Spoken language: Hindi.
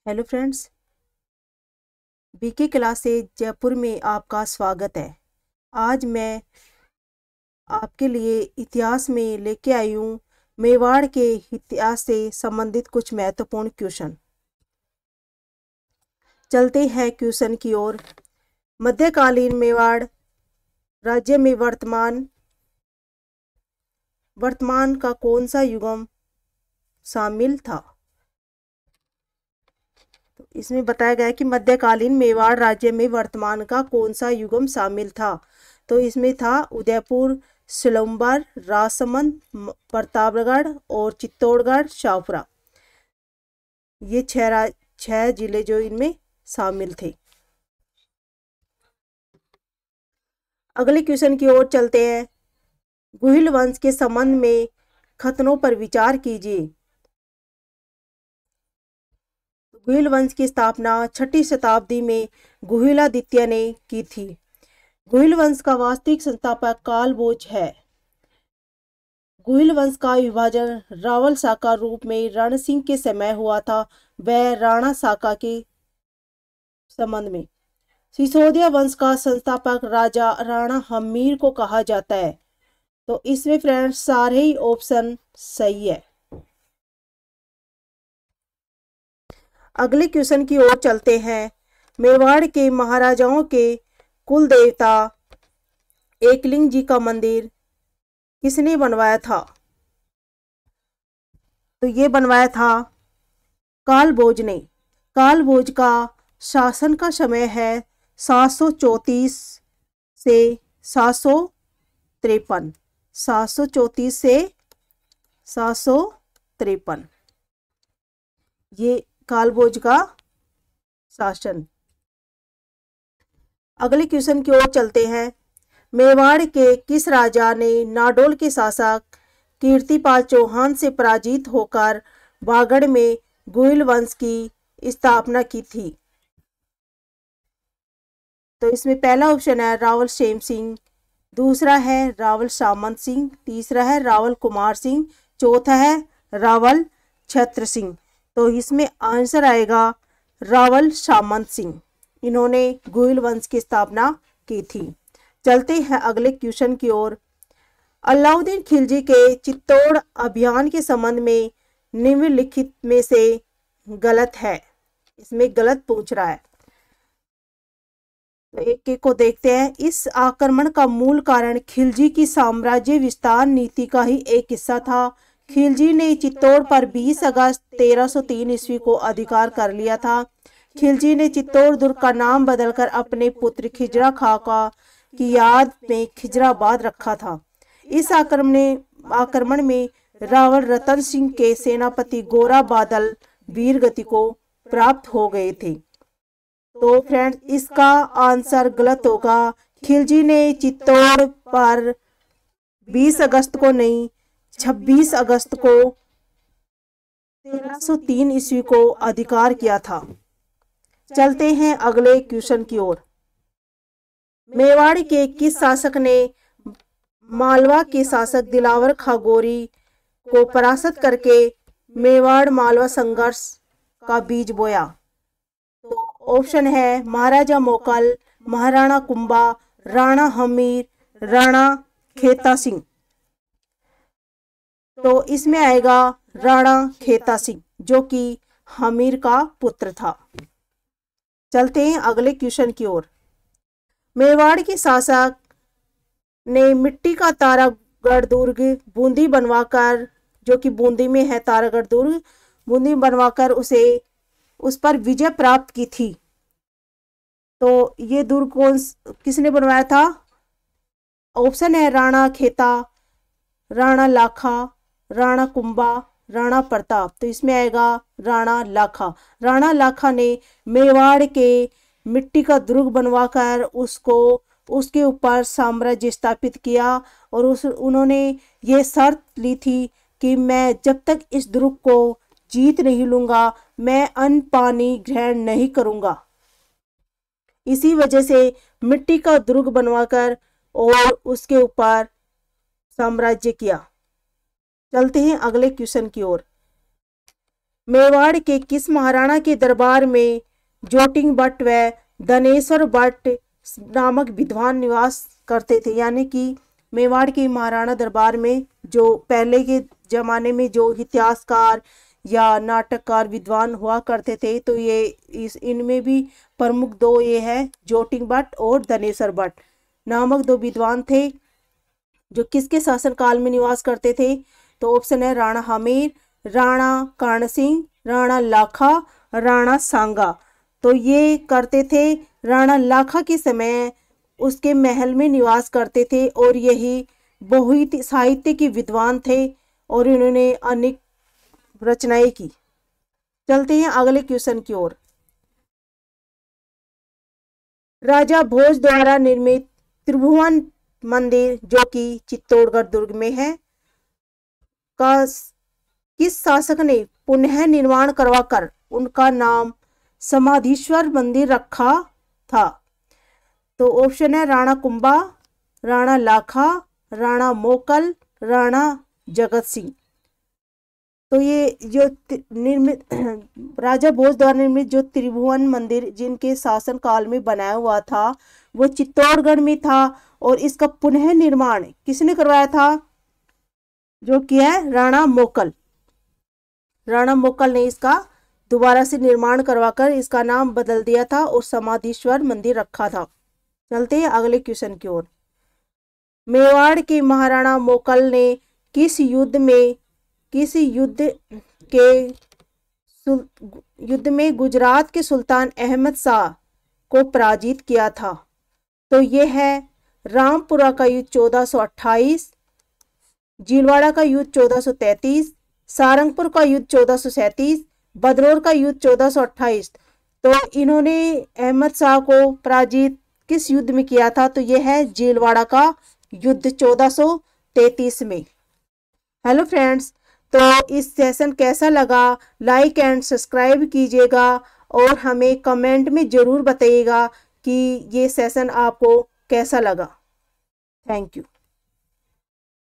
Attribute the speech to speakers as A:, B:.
A: Hello friends, BK classes Jaipur में आपका स्वागत है। आज मैं आपके लिए इतिहास में लेके आई हूँ मेवाड़ के इतिहास से संबंधित कुछ महत्वपूर्ण क्वेश्चन। चलते हैं क्वेश्चन की ओर। मध्यकालीन मेवाड़ राज्य में वर्तमान का कौन सा युगम शामिल था? तो इसमें बताया गया है कि मध्यकालीन मेवाड़ राज्य में वर्तमान का कौन सा युगम शामिल था। तो इसमें था उदयपुर, सिलंबर, राजसमंद, प्रतापगढ़ और चित्तौड़गढ़, शाहपुरा। ये छह जिले जो इनमें शामिल थे। अगले क्वेश्चन की ओर चलते हैं। गुहिल वंश के संबंध में कथनों पर विचार कीजिए। गुहिल वंश की स्थापना 6ठी शताब्दी में गुहिलादित्य ने की थी। गुहिल वंश का वास्तविक संस्थापक कालभोज है। गुहिल वंश का विभाजन रावल शाखा रूप में रण सिंह के समय हुआ था। वह राणा शाखा के संबंध में सिसोदिया वंश का संस्थापक राजा राणा हमीर को कहा जाता है। तो इसमें फ्रेंड्स सारे ही ऑप्शन सही है। अगले क्वेश्चन की ओर चलते हैं। मेवाड़ के महाराजाओं के कुल देवता एकलिंग जी का मंदिर किसने बनवाया था? तो ये बनवाया था कालभोज ने। कालभोज का शासन का समय है 734 से 753। 734 से 753 ये कालभोज का शासन। अगले क्वेश्चन की ओर चलते हैं। मेवाड़ के किस राजा ने नाडोल के शासक कीर्तिपाल चौहान से पराजित होकर वागड़ में गुहिल वंश की स्थापना की थी? तो इसमें पहला ऑप्शन है रावल क्षेम सिंह, दूसरा है रावल सामंत सिंह, तीसरा है रावल कुमार सिंह, चौथा है रावल छत्र सिंह। तो इसमें आंसर आएगा रावल सामंत सिंह। इन्होंने गुहिल वंश की स्थापना की थी। चलते हैं अगले क्वेश्चन की ओर। अलाउद्दीन खिलजी के चित्तौड़ अभियान के संबंध में निम्नलिखित में से गलत है। इसमें गलत पूछ रहा है, तो एक एक को देखते हैं। इस आक्रमण का मूल कारण खिलजी की साम्राज्य विस्तार नीति का ही एक हिस्सा था। खिलजी ने चित्तौड़ पर 20 अगस्त 1303 ईस्वी को अधिकार कर लिया था। खिलजी ने चित्तौड़ दुर्ग का नाम बदलकर अपने पुत्र खिजरा खां की याद में खिजराबाद रखा था। इस आक्रमण में रावल रतन सिंह के सेनापति गोरा बादल वीर गति को प्राप्त हो गए थे। तो फ्रेंड्स इसका आंसर गलत होगा। खिलजी ने चित्तौड़ पर 20 अगस्त को नहीं 26 अगस्त को 1303 ईस्वी को अधिकार किया था। चलते हैं अगले क्वेश्चन की ओर। मेवाड़ के किस शासक ने मालवा के शासक दिलावर खां गोरी को परास्त करके मेवाड़ मालवा संघर्ष का बीज बोया? तो ऑप्शन है महाराजा मोकल, महाराणा कुंभा, राणा हमीर, राणा खेता सिंह। तो इसमें आएगा राणा खेता सिंह, जो कि हमीर का पुत्र था। चलते हैं अगले क्वेश्चन की ओर। मेवाड़ के शासक ने मिट्टी का तारागढ़ दुर्ग बूंदी बनवाकर, जो कि बूंदी में है तारागढ़ दुर्ग, बूंदी बनवाकर उस पर विजय प्राप्त की थी। तो ये दुर्ग किसने बनवाया था? ऑप्शन है राणा खेता, राणा लाखा, राणा कुंभा, राणा प्रताप। तो इसमें आएगा राणा लाखा। राणा लाखा ने मेवाड़ के मिट्टी का दुर्ग बनवाकर उसके ऊपर साम्राज्य स्थापित किया और उन्होंने ये शर्त ली थी कि मैं जब तक इस दुर्ग को जीत नहीं लूंगा मैं अन्न पानी ग्रहण नहीं करूंगा। इसी वजह से मिट्टी का दुर्ग बनवाकर और उसके ऊपर साम्राज्य किया। चलते हैं अगले क्वेश्चन की ओर। मेवाड़ के किस महाराणा के दरबार में जोटिंग भट्ट व धनेश्वर भट्ट नामक विद्वान निवास करते थे? यानी कि मेवाड़ के महाराणा दरबार में जो पहले के जमाने में जो इतिहासकार या नाटककार विद्वान हुआ करते थे, तो ये इनमें भी प्रमुख दो ये है, जोटिंग भट्ट और धनेश्वर भट्ट नामक दो विद्वान थे जो किसके शासनकाल में निवास करते थे? तो ऑप्शन है राणा हमीर, राणा कर्ण सिंह, राणा लाखा, राणा सांगा। तो ये करते थे राणा लाखा के समय उसके महल में निवास करते थे और यही बहुत साहित्य के विद्वान थे और इन्होंने अनेक रचनाएं की। चलते हैं अगले क्वेश्चन की ओर। राजा भोज द्वारा निर्मित त्रिभुवन मंदिर जो कि चित्तौड़गढ़ दुर्ग में है का किस शासक ने पुनः निर्माण करवाकर उनका नाम समाधीश्वर मंदिर रखा था? तो ऑप्शन है राणा कुंभा, राणा लाखा, राणा मोकल, राणा जगत सिंह। तो ये जो निर्मित राजा भोज द्वारा निर्मित जो त्रिभुवन मंदिर जिनके शासन काल में बनाया हुआ था वो चित्तौड़गढ़ में था और इसका पुनः निर्माण किसने करवाया था? जो किया है राणा मोकल। राणा मोकल ने इसका दोबारा से निर्माण करवाकर इसका नाम बदल दिया था और समाधीश्वर मंदिर रखा था। चलते हैं अगले क्वेश्चन की ओर। मेवाड़ के महाराणा मोकल ने किस युद्ध में गुजरात के सुल्तान अहमद शाह को पराजित किया था? तो यह है रामपुरा का युद्ध 1428, जीलवाड़ा का युद्ध 1433, सारंगपुर का युद्ध 1437, बदनौर का युद्ध 1428। तो इन्होंने अहमद शाह को पराजित किस युद्ध में किया था? तो यह है जीलवाड़ा का युद्ध 1433 में। हेलो फ्रेंड्स, तो इस सेशन कैसा लगा? लाइक एंड सब्सक्राइब कीजिएगा और हमें कमेंट में ज़रूर बताइएगा कि ये सेशन आपको कैसा लगा। Thank you.